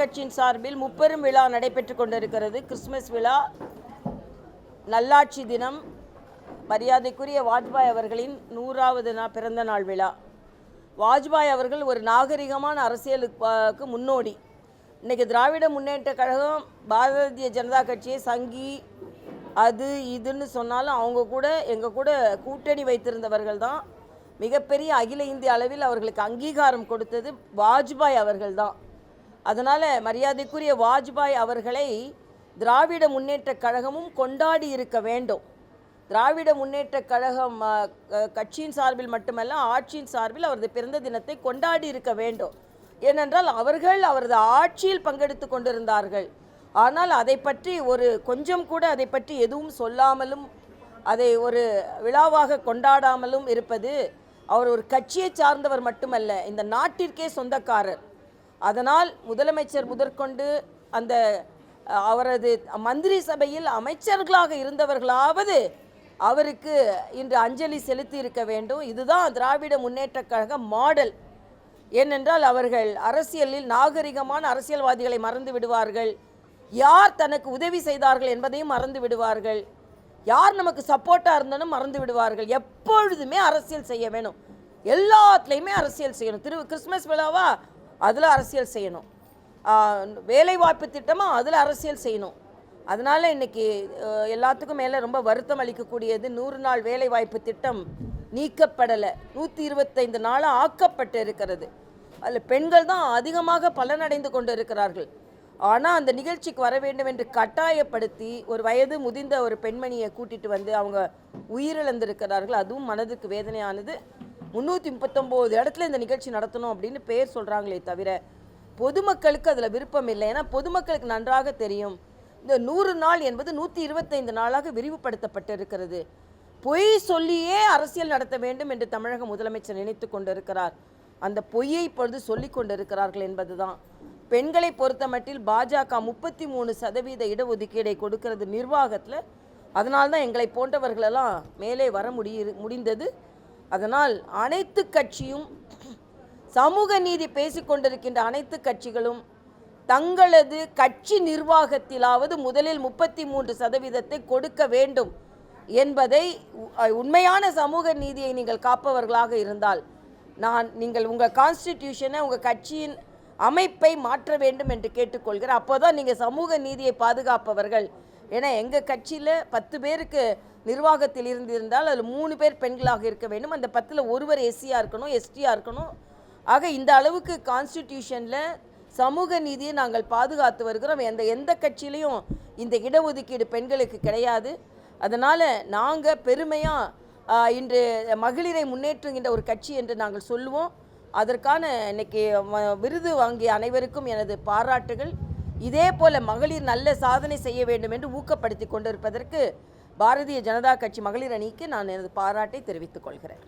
கட்சியின் சார்பில் முப்பெரும் விழா நடைபெற்று கொண்டிருக்கிறது. கிறிஸ்துமஸ் விழா, நல்லாட்சி தினம், மரியாதைக்குரிய வாஜ்பாய் அவர்களின் 100வது பிறந்த நாள் விழா. வாஜ்பாய் அவர்கள் ஒரு நாகரிகமான அரசியலுக்கு முன்னோடி. இன்றைக்கி திராவிட முன்னேற்ற கழகம், பாரதிய ஜனதா கட்சியை சங்கி அது இதுன்னு சொன்னாலும் அவங்க கூட எங்கள் கூட கூட்டணி வைத்திருந்தவர்கள் தான். மிகப்பெரிய அகில இந்திய அளவில் அவர்களுக்கு அங்கீகாரம் கொடுத்தது வாஜ்பாய் அவர்கள் தான். அதனால் மரியாதைக்குரிய வாஜ்பாய் அவர்களை திராவிட முன்னேற்ற கழகமும் கொண்டாடி இருக்க வேண்டும். திராவிட முன்னேற்ற கழகம் கட்சியின் சார்பில் மட்டுமல்ல, ஆட்சியின் சார்பில் அவரது பிறந்த தினத்தை கொண்டாடி இருக்க வேண்டும். ஏனென்றால் அவர்கள் அவரது ஆட்சியில் பங்கெடுத்து கொண்டிருந்தார்கள். ஆனால் அதை பற்றி கொஞ்சம் கூட அதை பற்றி எதுவும் சொல்லாமலும் அதை ஒரு விழாவாக கொண்டாடாமலும் இருப்பது, அவர் ஒரு கட்சியை சார்ந்தவர் மட்டுமல்ல, இந்த நாட்டிற்கே சொந்தக்காரர். அதனால் முதலமைச்சர் முதற்கொண்டு அந்த அவரது மந்திரி சபையில் அமைச்சர்களாக இருந்தவர்களாவது அவருக்கு இன்று அஞ்சலி செலுத்தி இருக்க வேண்டும். இதுதான் திராவிட முன்னேற்ற கழக மாடல். ஏனென்றால் அவர்கள் அரசியலில் நாகரிகமான அரசியல்வாதிகளை மறந்து விடுவார்கள். யார் தனக்கு உதவி செய்தார்கள் என்பதையும் மறந்து விடுவார்கள். யார் நமக்கு சப்போர்ட்டாக இருந்தாலும் மறந்து விடுவார்கள். எப்பொழுதுமே அரசியல் செய்ய வேணும், எல்லாத்துலேயுமே அரசியல் செய்யணும். கிறிஸ்மஸ் விழாவா, அதில் அரசியல் செய்யணும். வேலைவாய்ப்பு திட்டமாக அதில் அரசியல் செய்யணும். அதனால் இன்றைக்கி எல்லாத்துக்கும் மேலே ரொம்ப வருத்தம் அளிக்கக்கூடியது, 100 நாள் வேலைவாய்ப்பு திட்டம் நீக்கப்படலை, 125 நாளாக ஆக்கப்பட்டு இருக்கிறது. அதில் பெண்கள் தான் அதிகமாக பலனடைந்து கொண்டு இருக்கிறார்கள். ஆனால் அந்த நிகழ்ச்சிக்கு வர வேண்டும் என்று கட்டாயப்படுத்தி ஒரு வயது முதிர்ந்த ஒரு பெண்மணியை கூட்டிகிட்டு வந்து அவங்க உயிரிழந்திருக்கிறார்கள். அதுவும் மனதுக்கு வேதனையானது. 339 இடத்துல இந்த நிகழ்ச்சி நடத்தணும் அப்படின்னு பேர் சொல்கிறாங்களே தவிர பொதுமக்களுக்கு அதில் விருப்பம் இல்லை. ஏன்னா பொதுமக்களுக்கு நன்றாக தெரியும், இந்த 100 நாள் என்பது 125 நாளாக விரிவுபடுத்தப்பட்டு இருக்கிறது. பொய் சொல்லியே அரசியல் நடத்த வேண்டும் என்று தமிழக முதலமைச்சர் நினைத்து கொண்டிருக்கிறார். அந்த பொய்யை இப்பொழுது சொல்லி கொண்டிருக்கிறார்கள் என்பதுதான். பெண்களை பொறுத்த மட்டில் பாஜக 33% இடஒதுக்கீடை கொடுக்கிறது நிர்வாகத்தில். அதனால்தான் எங்களை போன்றவர்களெல்லாம் மேலே வர முடிந்தது. அதனால் அனைத்து கட்சியும், சமூக நீதி பேசிக்கொண்டிருக்கின்ற அனைத்து கட்சிகளும் தங்களது கட்சி நிர்வாகத்திலாவது முதலில் 33% கொடுக்க வேண்டும் என்பதை, உண்மையான சமூக நீதியை நீங்கள் காப்பவர்களாக இருந்தால் நீங்கள் உங்கள் கான்ஸ்டிடியூஷனை, உங்கள் கட்சியின் அமைப்பை மாற்ற வேண்டும் என்று கேட்டுக்கொள்கிறேன். அப்போ தான் நீங்கள் சமூக நீதியை பாதுகாப்பவர்கள். ஏன்னா எங்கள் கட்சியில் 10 பேருக்கு நிர்வாகத்தில் இருந்திருந்தால் அதில் 3 பேர் பெண்களாக இருக்க வேண்டும். அந்த 10ல் ஒருவர் எஸ்சியாக இருக்கணும், எஸ்டியாக இருக்கணும். ஆக இந்த அளவுக்கு கான்ஸ்டிடியூஷனில் சமூக நீதியை நாங்கள் பாதுகாத்து வருகிறோம். எந்த கட்சியிலையும் இந்த இடஒதுக்கீடு பெண்களுக்கு கிடையாது. அதனால் நாங்கள் பெருமையாக இன்று மகளிரை முன்னேற்றுகின்ற ஒரு கட்சி என்று நாங்கள் சொல்லுவோம். அதற்கான இன்னைக்கு விருது வாங்கிய அனைவருக்கும் எனது பாராட்டுகள். இதே போல் மகளிர் நல்ல சாதனை செய்ய வேண்டும் என்று ஊக்கப்படுத்தி கொண்டிருப்பதற்கு பாரதிய ஜனதா கட்சி மகளிர் அணிக்கு நான் எனது பாராட்டை தெரிவித்துக் கொள்கிறேன்.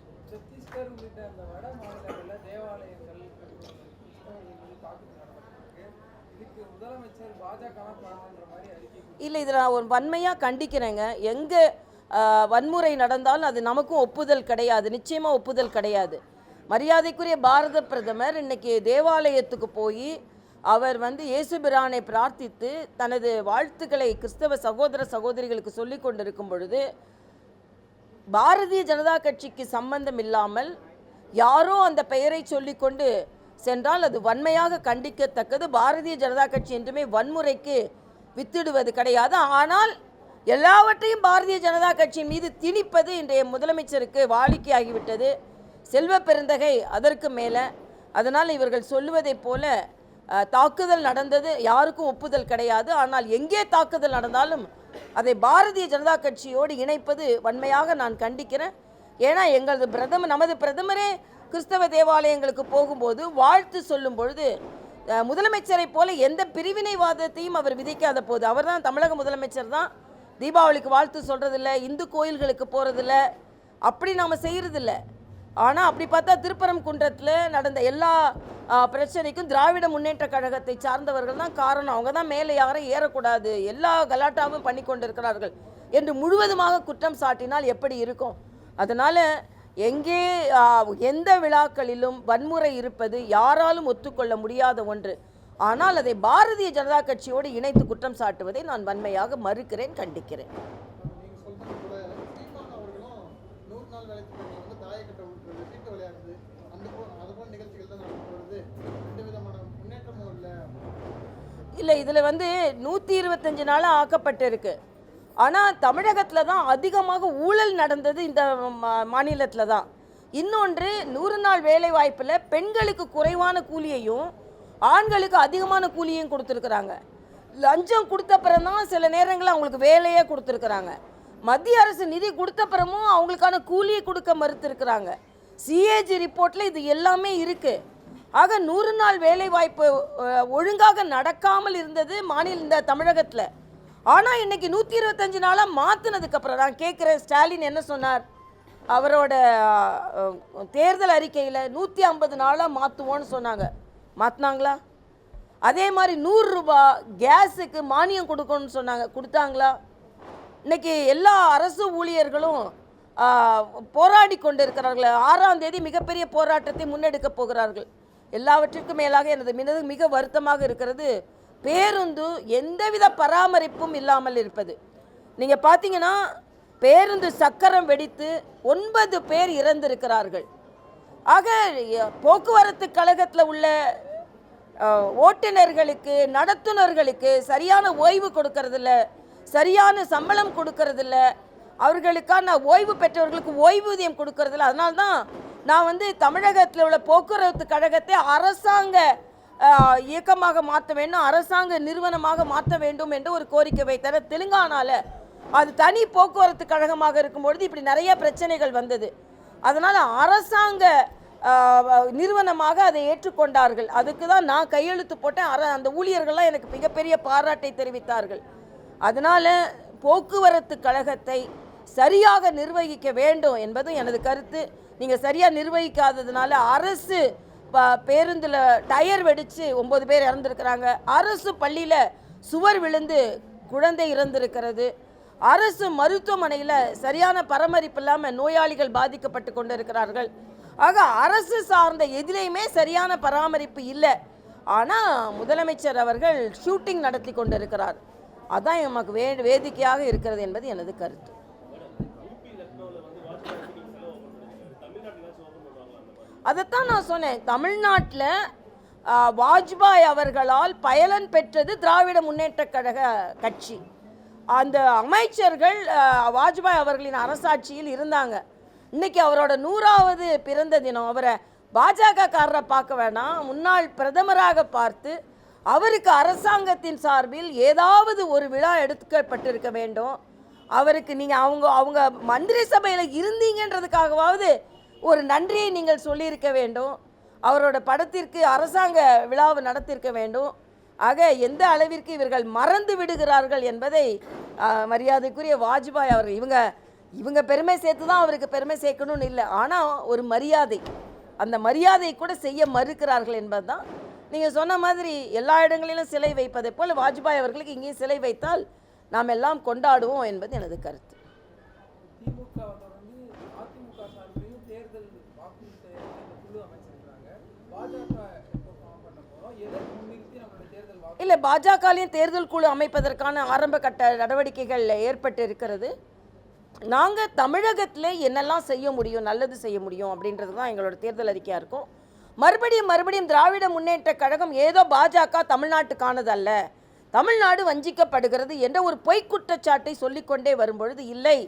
இல்லை, இதில் நான் ஒரு வன்மையாக கண்டிக்கிறேங்க. எங்கே வன்முறை நடந்தாலும் அது நமக்கும் ஒப்புதல் கிடையாது, நிச்சயமாக ஒப்புதல் கிடையாது. மரியாதைக்குரிய பாரத பிரதமர் இன்னைக்கு தேவாலயத்துக்கு போய் அவர் இயேசு பிரானை பிரார்த்தித்து தனது வாழ்த்துக்களை கிறிஸ்தவ சகோதர சகோதரிகளுக்கு சொல்லி கொண்டிருக்கும் பொழுது, பாரதிய ஜனதா கட்சிக்கு சம்பந்தம் இல்லாமல் யாரோ அந்த பெயரை சொல்லிக்கொண்டு சென்றால் அது வன்மையாக கண்டிக்கத்தக்கது. பாரதிய ஜனதா கட்சி என்றுமே வன்முறைக்கு வித்திடுவது கிடையாது. ஆனால் எல்லாவற்றையும் பாரதிய ஜனதா கட்சியின் மீது திணிப்பது இன்றைய முதலமைச்சருக்கு வாடிக்கையாகிவிட்டது. செல்வ பெருந்தகை அதற்கு மேலே. அதனால் இவர்கள் சொல்லுவதைப் போல தாக்குதல் நடந்தது, யாருக்கும் ஒப்புதல் கிடையாது. ஆனால் எங்கே தாக்குதல் நடந்தாலும் அதை பாரதிய ஜனதா கட்சியோடு இணைப்பது வன்மையாக நான் கண்டிக்கிறேன். ஏன்னா நமது பிரதமரே கிறிஸ்தவ தேவாலயங்களுக்கு போகும்போது வாழ்த்து சொல்லும் பொழுது முதலமைச்சரை போல எந்த பிரிவினைவாதத்தையும் அவர் விதிக்காத போது, அவர் தான் தமிழக முதலமைச்சர் தான் தீபாவளிக்கு வாழ்த்து சொல்கிறதில்ல, இந்து கோயில்களுக்கு போகிறதில்ல, அப்படி நாம் செய்கிறதில்ல. ஆனால் அப்படி பார்த்தா திருப்பரங்குன்றத்தில் நடந்த எல்லா பிரச்சனைக்கும் திராவிட முன்னேற்ற கழகத்தை சார்ந்தவர்கள் தான் காரணம். அவங்க தான் மேலே யாரும் ஏறக்கூடாது, எல்லா கலாட்டாவும் பண்ணி கொண்டிருக்கிறார்கள் என்று முழுவதுமாக குற்றம் சாட்டினால் எப்படி இருக்கும்? அதனால் எங்கே எந்த விழாக்களிலும் வன்முறை இருப்பது யாராலும் ஒத்துக்கொள்ள முடியாத ஒன்று. ஆனால் அதை பாரதிய ஜனதா கட்சியோடு இணைத்து குற்றம் சாட்டுவதை நான் வன்மையாக மறுக்கிறேன், கண்டிக்கிறேன். இல்லை, இதில் 125 நாளாக ஆக்கப்பட்டிருக்கு. ஆனால் தமிழகத்தில் தான் அதிகமாக ஊழல் நடந்தது, இந்த மாநிலத்தில் தான். இன்னொன்று, 100 நாள் வேலை வாய்ப்பில் பெண்களுக்கு குறைவான கூலியையும் ஆண்களுக்கு அதிகமான கூலியையும் கொடுத்துருக்குறாங்க. லஞ்சம் கொடுத்த பிறகு தான் சில நேரங்களில் அவங்களுக்கு வேலையே கொடுத்துருக்குறாங்க. மத்திய அரசு நிதி கொடுத்த பிறமும் அவங்களுக்கான கூலியை கொடுக்க மறுத்துருக்குறாங்க. சிஏஜி ரிப்போர்ட்டில் இது எல்லாமே இருக்குது. ஆக 100 நாள் வேலை வாய்ப்பு ஒழுங்காக நடக்காமல் இருந்தது இந்த தமிழகத்தில். ஆனால் இன்றைக்கி 125 நாளாக மாற்றினதுக்கப்புறம் நான் கேட்குறேன், ஸ்டாலின் என்ன சொன்னார்? அவரோட தேர்தல் அறிக்கையில் 150 நாளாக மாற்றுவோன்னு சொன்னாங்க. மாற்றினாங்களா? அதே மாதிரி 100 ரூபாய் கேஸுக்கு மானியம் கொடுக்கணும்னு சொன்னாங்க, கொடுத்தாங்களா? இன்றைக்கி எல்லா அரசு ஊழியர்களும் போராடி கொண்டு இருக்கிறார்கள். 6ஆம் தேதி மிகப்பெரிய போராட்டத்தை முன்னெடுக்கப் போகிறார்கள். எல்லாவற்றிற்கும் மேலாக எனது மிக வருத்தமாக இருக்கிறது, பேருந்து எந்தவித பராமரிப்பும் இல்லாமல் இருப்பது. நீங்கள் பார்த்தீங்கன்னா, பேருந்து சக்கரம் வெடித்து 9 பேர் இறந்திருக்கிறார்கள். ஆக போக்குவரத்து கழகத்தில் உள்ள ஓட்டுநர்களுக்கு, நடத்துனர்களுக்கு சரியான ஓய்வு கொடுக்கறதில்ல, சரியான சம்பளம் கொடுக்கறதில்ல, அவர்களுக்கான ஓய்வு பெற்றவர்களுக்கு ஓய்வூதியம் கொடுக்கறதில்ல. அதனால தான் நான் தமிழகத்தில் உள்ள போக்குவரத்து கழகத்தை அரசாங்க இயக்கமாக மாற்ற வேண்டும், அரசாங்க நிறுவனமாக மாற்ற வேண்டும் என்று ஒரு கோரிக்கை வைத்தார். தெலுங்கானாவில் அது தனி போக்குவரத்து கழகமாக இருக்கும்பொழுது இப்படி நிறைய பிரச்சனைகள் வந்தது. அதனால் அரசாங்க நிறுவனமாக அதை ஏற்றுக்கொண்டார்கள். அதுக்கு தான் நான் கையெழுத்து போட்டேன். அந்த ஊழியர்கள்லாம் எனக்கு மிகப்பெரிய பாராட்டை தெரிவித்தார்கள். அதனால் போக்குவரத்து கழகத்தை சரியாக நிர்வகிக்க வேண்டும் என்பதும் எனது கருத்து. நீங்கள் சரியாக நிர்வகிக்காததுனால அரசு பேருந்தில் டயர் வெடித்து 9 பேர் இறந்துருக்கிறாங்க. அரசு பள்ளியில் சுவர் விழுந்து குழந்தை இறந்திருக்கிறது. அரசு மருத்துவமனையில் சரியான பராமரிப்பு இல்லாமல் நோயாளிகள் பாதிக்கப்பட்டு கொண்டு இருக்கிறார்கள். ஆக அரசு சார்ந்த எதிலையுமே சரியான பராமரிப்பு இல்லை. ஆனால் முதலமைச்சர் அவர்கள் ஷூட்டிங் நடத்தி கொண்டு இருக்கிறார். அதான் நமக்கு வேடிக்கையாக இருக்கிறது என்பது எனது கருத்து. அதைத்தான் நான் சொன்னேன். தமிழ்நாட்டில் வாஜ்பாய் அவர்களால் பயலன் பெற்றது திராவிட முன்னேற்ற கழக கட்சி. அந்த அமைச்சர்கள் வாஜ்பாய் அவர்களின் அரசாட்சியில் இருந்தாங்க. இன்றைக்கி அவரோட 100வது பிறந்த தினம். அவரை பாஜகக்காரரை பார்க்க வேணாம், முன்னாள் பிரதமராக பார்த்து அவருக்கு அரசாங்கத்தின் சார்பில் ஏதாவது ஒரு விழா எடுக்கப்பட்டிருக்க வேண்டும். அவருக்கு நீங்கள் அவங்க மந்திரி சபையில் இருந்தீங்கன்றதுக்காகவாவது ஒரு நன்றியை நீங்கள் சொல்லியிருக்க வேண்டும். அவரோட படத்திற்கு அரசாங்க விழாவை நடத்தியிருக்க வேண்டும். ஆக எந்த அளவிற்கு இவர்கள் மறந்து விடுகிறார்கள் என்பதை மரியாதைக்குரிய வாஜ்பாய் அவர்கள் இவங்க பெருமை சேர்த்து தான் அவருக்கு பெருமை சேர்க்கணும்னு இல்லை. ஆனால் ஒரு மரியாதை, அந்த மரியாதை கூட செய்ய மறுக்கிறார்கள் என்பது தான். நீங்கள் சொன்ன மாதிரி எல்லா இடங்களிலும் சிலை வைப்பதை போல் வாஜ்பாய் அவர்களுக்கு இங்கேயும் சிலை வைத்தால் நாம் எல்லாம் கொண்டாடுவோம் என்பது எனது கருத்து. இல்லை, பாஜகலையும் தேர்தல் குழு அமைப்பதற்கான ஆரம்ப கட்ட நடவடிக்கைகள் ஏற்பட்டு இருக்கிறது. நாங்கள் தமிழகத்தில் என்னெல்லாம் செய்ய முடியும், நல்லது செய்ய முடியும் அப்படின்றது தான் எங்களோட தேர்தல் அறிக்கையாக இருக்கும். மறுபடியும் திராவிட முன்னேற்ற கழகம் ஏதோ பாஜக தமிழ்நாட்டுக்கானது அல்ல, தமிழ்நாடு வஞ்சிக்கப்படுகிறது என்ற ஒரு பொய்க்குற்றச்சாட்டை சொல்லிக்கொண்டே வரும்பொழுது, இல்லை,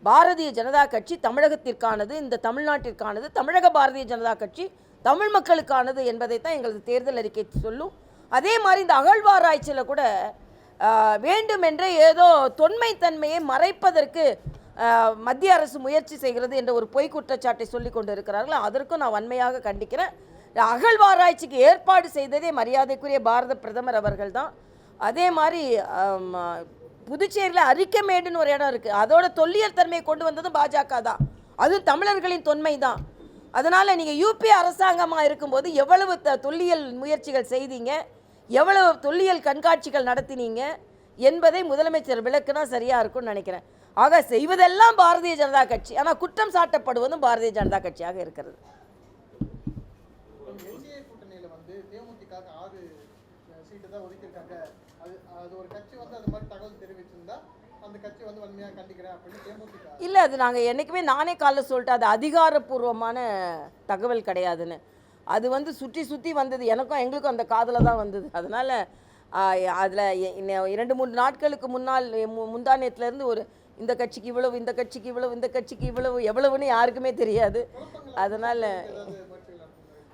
பாரதிய ஜனதா கட்சி தமிழகத்திற்கானது, இந்த தமிழ்நாட்டிற்கானது, தமிழக பாரதிய ஜனதா கட்சி தமிழ் மக்களுக்கானது என்பதை தான் எங்களது தேர்தல் அறிக்கை சொல்லும். அதே மாதிரி இந்த அகழ்வாராய்ச்சியில் கூட வேண்டுமென்றே ஏதோ தொன்மைத்தன்மையை மறைப்பதற்கு மத்திய அரசு முயற்சி செய்கிறது என்ற ஒரு பொய் குற்றச்சாட்டை சொல்லி கொண்டு இருக்கிறார்கள். அதற்கும் நான் வன்மையாக கண்டிக்கிறேன். அகழ்வாராய்ச்சிக்கு ஏற்பாடு செய்ததே மரியாதைக்குரிய பாரத பிரதமர் அவர்கள் தான். அதே மாதிரி புதுச்சேரியில் அரிக்கமேடுன்னு ஒரு இடம் இருக்குது, அதோட தொல்லியல் தன்மையை கொண்டு வந்ததும் பாஜக தான், அதுவும் தமிழர்களின் தொன்மை தான். அதனால் நீங்கள் யூபி அரசாங்கமாக இருக்கும்போது எவ்வளவு தொல்லியல் முயற்சிகள் செய்தீங்க, எவ்வளவு தொல்லியல் கண்காட்சிகள் நடத்தினீங்க என்பதை முதலமைச்சர் விளக்குனா சரியாக இருக்கும்னு நினைக்கிறேன். ஆக செய்வதெல்லாம் பாரதிய ஜனதா கட்சி, ஆனால் குற்றம் சாட்டப்படுவதும் பாரதிய ஜனதா கட்சியாக இருக்கிறது. சீட்டு தான் ஒதுக்கியிருக்காங்க. அது ஒரு கட்சி வந்து அந்த மாதிரி தகவல் தெரிவிச்சிருந்தா அந்த கட்சி வந்து வன்மையாக கண்டிக்கிறேன் அப்படின்னு தேமுதிக. இல்லை, அது நாங்கள் என்றைக்குமே நானே காலைல சொல்லிட்டேன், அது அதிகாரப்பூர்வமான தகவல் கிடையாதுன்னு. அது வந்து சுற்றி சுற்றி வந்தது, எனக்கும் எங்களுக்கும் அந்த காதில் தான் வந்தது. அதனால் அதில் 2-3 நாட்களுக்கு முன்னால் முந்தானியத்துலேருந்து ஒரு இந்த கட்சிக்கு இவ்வளவு, இந்த கட்சிக்கு இவ்வளவு, இந்த கட்சிக்கு இவ்வளவு, எவ்வளவுன்னு யாருக்குமே தெரியாது. அதனால்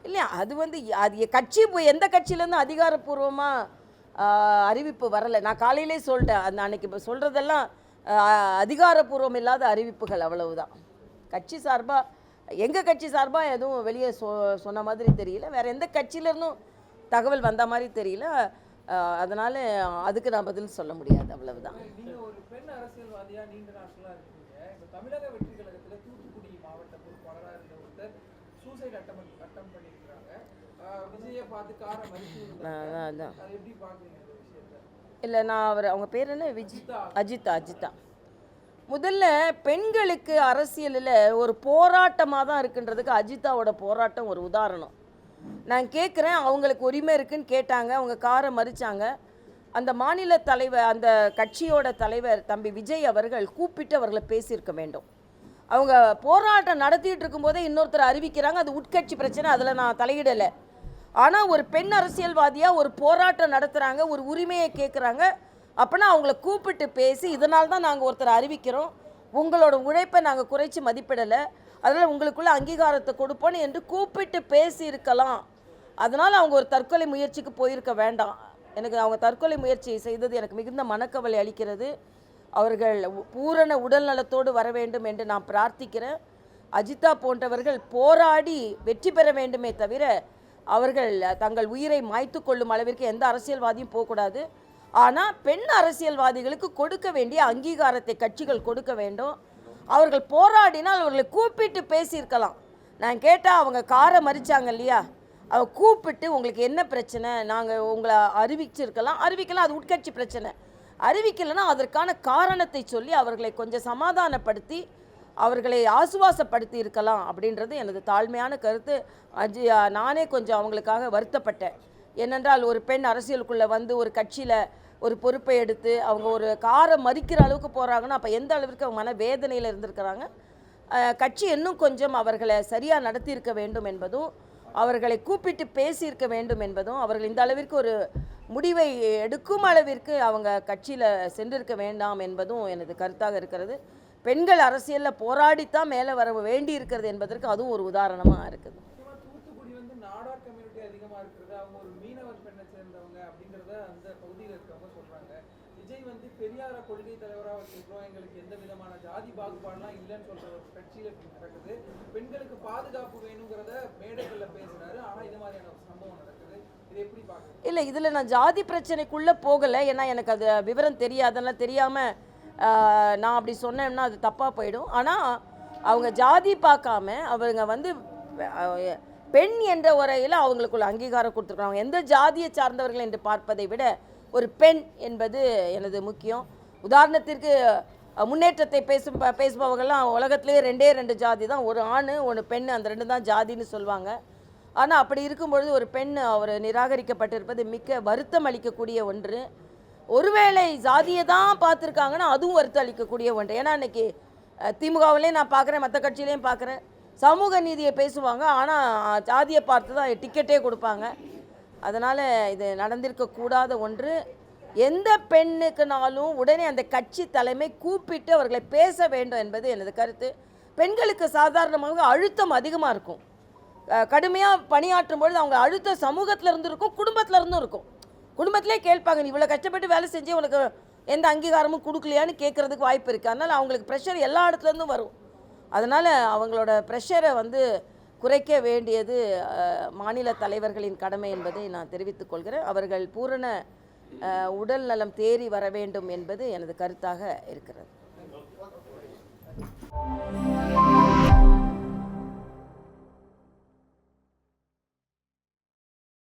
இல்லையா, அது வந்து அது கட்சி எந்த கட்சியிலேருந்து அதிகாரப்பூர்வமாக அறிவிப்பு வரலை. நான் காலையிலே சொல்லிட்டேன், அந்த அன்னைக்கு இப்போ சொல்கிறதெல்லாம் அதிகாரப்பூர்வம் இல்லாத அறிவிப்புகள், அவ்வளவுதான். கட்சி சார்பாக எங்கள் கட்சி சார்பாக எதுவும் வெளியே சொன்ன மாதிரி தெரியல, வேறு எந்த கட்சியிலேருந்தும் தகவல் வந்த மாதிரி தெரியல. அதனால் அதுக்கு நான் பதில் சொல்ல முடியாது, அவ்வளவுதான். நீங்கள் ஒரு பெண் அரசியல்வாதியாக நீண்ட நாட்களாக இருக்கீங்க. இப்போ தமிழக வெற்றி கழகத்தில் தூத்துக்குடி மாவட்ட பொறுப்பாளராக இருந்த ஒருத்தர் சூசைட் அட்டம் பண்ணியிருக்கிறாங்க. விஜயை பார்த்து காரை மறித்து அதை எப்படி பார்க்குறீங்க இந்த விஷயத்தை? இல்லை, நான் அவங்க பேர் என்ன, அஜிதா. முதல்ல பெண்களுக்கு அரசியலில் ஒரு போராட்டமாக தான் இருக்குன்றதுக்கு அஜிதாவோட போராட்டம் ஒரு உதாரணம். நான் கேட்குறேன், அவங்களுக்கு உரிமை இருக்குன்னு கேட்டாங்க, அவங்க காரை மறிச்சாங்க. அந்த மாநில தலைவர், அந்த கட்சியோட தலைவர் தம்பி விஜய் அவர்கள் கூப்பிட்டு அவர்களை பேசியிருக்க வேண்டும். அவங்க போராட்டம் நடத்திட்டு இருக்கும்போதே இன்னொருத்தர் அறிவிக்கிறாங்க, அது உட்கட்சி பிரச்சனை, அதில் நான் தலையிடலை. ஆனால் ஒரு பெண் அரசியல்வாதியாக ஒரு போராட்டம் நடத்துகிறாங்க, ஒரு உரிமையை கேட்குறாங்க, அப்படின்னா அவங்கள கூப்பிட்டு பேசி, இதனால தான் நாங்கள் ஒருத்தர் அறிவிக்கிறோம், உங்களோட உழைப்பை நாங்கள் குறைச்சி மதிப்பிடலை, அதனால் உங்களுக்குள்ள அங்கீகாரத்தை கொடுப்போன்னு என்று கூப்பிட்டு பேசியிருக்கலாம். அதனால் அவங்க ஒரு தற்கொலை முயற்சிக்கு போயிருக்க வேண்டாம். எனக்கு அவங்க தற்கொலை முயற்சி செய்தது எனக்கு மிகுந்த மனக்கவலை அளிக்கிறது. அவர்கள் பூரண உடல் நலத்தோடு வர வேண்டும் என்று நான் பிரார்த்திக்கிறேன். அஜிதா போன்றவர்கள் போராடி வெற்றி பெற வேண்டுமே தவிர அவர்கள் தங்கள் உயிரை மாய்த்து கொள்ளும் அளவிற்கு எந்த அரசியல்வாதியும் போகக்கூடாது. ஆனால் பெண் அரசியல்வாதிகளுக்கு கொடுக்க வேண்டிய அங்கீகாரத்தை கட்சிகள் கொடுக்க வேண்டும். அவர்கள் போராடினால் அவர்களை கூப்பிட்டு பேசியிருக்கலாம். நான் கேட்டால் அவங்க காரை மறிச்சாங்க இல்லையா, அவங்க கூப்பிட்டு உங்களுக்கு என்ன பிரச்சனை, நாங்கள் உங்களை அறிவிக்கலாம், அது உட்கட்சி பிரச்சனை. அறிவிக்கலைன்னா அதற்கான காரணத்தை சொல்லி அவர்களை கொஞ்சம் சமாதானப்படுத்தி அவர்களை ஆசுவாசப்படுத்தி இருக்கலாம் அப்படின்றது எனது தாழ்மையான கருத்து. நானே கொஞ்சம் அவங்களுக்காக வருத்தப்பட்டேன். ஏனென்றால் ஒரு பெண் அரசியலுக்குள்ளே வந்து ஒரு கட்சியில் ஒரு பொறுப்பை எடுத்து அவங்க ஒரு காரை மறிக்கிற அளவுக்கு போகிறாங்கன்னா அப்போ எந்த அளவிற்கு அவங்க மன வேதனையில் இருந்திருக்கிறாங்க. கட்சி இன்னும் கொஞ்சம் அவர்களை சரியாக நடத்தியிருக்க வேண்டும் என்பதும், அவர்களை கூப்பிட்டு பேசியிருக்க வேண்டும் என்பதும், அவர்கள் இந்த அளவிற்கு ஒரு முடிவை எடுக்கும் அளவிற்கு அவங்க கட்சியில் சென்றிருக்க வேண்டாம் என்பதும் எனது கருத்தாக இருக்கிறது. பெண்கள் அரசியலில் போராடித்தான் மேலே வர வேண்டி இருக்கிறது என்பதற்கு அதுவும் ஒரு உதாரணமாக இருக்குது. தூத்துக்குடி வந்து நாடார் கம்யூனிட்டி அதிகமாக இருக்கிறது, அவங்க ஒரு மீனவர் பெண்ணை சேர்ந்தவங்க அப்படிங்கிறத அந்த பகுதியில் இருக்கிறவங்க சொல்கிறாங்க. விஜய் வந்து பெரியார கொள்கை தலைவராக வச்சுருக்கோம், எங்களுக்கு எந்த விதமான ஜாதி பாகுபாடுலாம் இல்லைன்னு சொல்கிற ஒரு கட்சியில் நடக்குது. பெண்களுக்கு பாதுகாப்பு வேணுங்கிறத மேடைகளில் பேசுகிறாரு, ஆனால் இது மாதிரியான ஒரு சம்பவம் நடக்குது. இது எப்படி பார்க்குறது? இல்லை, இதில் நான் ஜாதி பிரச்சனைக்குள்ளே போகலை, ஏன்னா எனக்கு அது விவரம் தெரியாதெல்லாம் தெரியாமல் நான் அப்படி சொன்னேன்னா அது தப்பாக போயிடும். ஆனால் அவங்க ஜாதி பார்க்காம அவங்க வந்து பெண் என்ற உரையில் அவங்களுக்குள்ள அங்கீகாரம் கொடுத்துருக்காங்க. எந்த ஜாதியை சார்ந்தவர்கள் என்று பார்ப்பதை விட ஒரு பெண் என்பது எனது முக்கியம். உதாரணத்திற்கு முன்னேற்றத்தை பேசுபவர்கள்லாம் உலகத்திலே 2 ஜாதி தான், ஒரு ஆண் ஒரு பெண், அந்த 2 தான் ஜாதின்னு சொல்லுவாங்க. ஆனால் அப்படி இருக்கும்பொழுது ஒரு பெண் அவர் நிராகரிக்கப்பட்டிருப்பது மிக்க வருத்தம் அளிக்கக்கூடிய ஒன்று. ஒருவேளை ஜாதியை தான் பார்த்துருக்காங்கன்னா அதுவும் வருத்தம் அளிக்கக்கூடிய ஒன்று. ஏன்னா இன்றைக்கி திமுகவிலையும் நான் பார்க்குறேன், மற்ற கட்சியிலையும் பார்க்குறேன், சமூக நீதியை பேசுவாங்க, ஆனால் ஜாதியை பார்த்து தான் டிக்கெட்டே கொடுப்பாங்க. அதனால் இது நடந்திருக்கக்கூடாத ஒன்று. எந்த பெண்ணுக்குனாலும் உடனே அந்த கட்சி தலைமை கூப்பிட்டு அவர்களை பேச வேண்டும் என்பது எனது கருத்து. பெண்களுக்கு சாதாரணமாக அழுத்தம் அதிகமாக இருக்கும். கடுமையாக பணியாற்றும் பொழுது அவங்க அழுத்தம் சமூகத்தில் இருந்து இருக்கும், குடும்பத்தில் இருந்தும் இருக்கும். குடும்பத்திலே கேட்பாங்க, நீ இவ்வளோ கஷ்டப்பட்டு வேலை செஞ்சு உனக்கு எந்த அங்கீகாரமும் கொடுக்கலையான்னு கேட்குறதுக்கு வாய்ப்பு இருக்குது. அதனால் அவங்களுக்கு ப்ரெஷர் எல்லா இடத்துலேருந்தும் வரும். அதனால் அவங்களோட ப்ரெஷரை வந்து குறைக்க வேண்டியது மாநில தலைவர்களின் கடமை என்பதை நான் தெரிவித்துக் கொள்கிறேன். அவர்கள் பூரண உடல் நலம் தேறி வர வேண்டும் என்பது எனது கருத்தாக இருக்கிறது.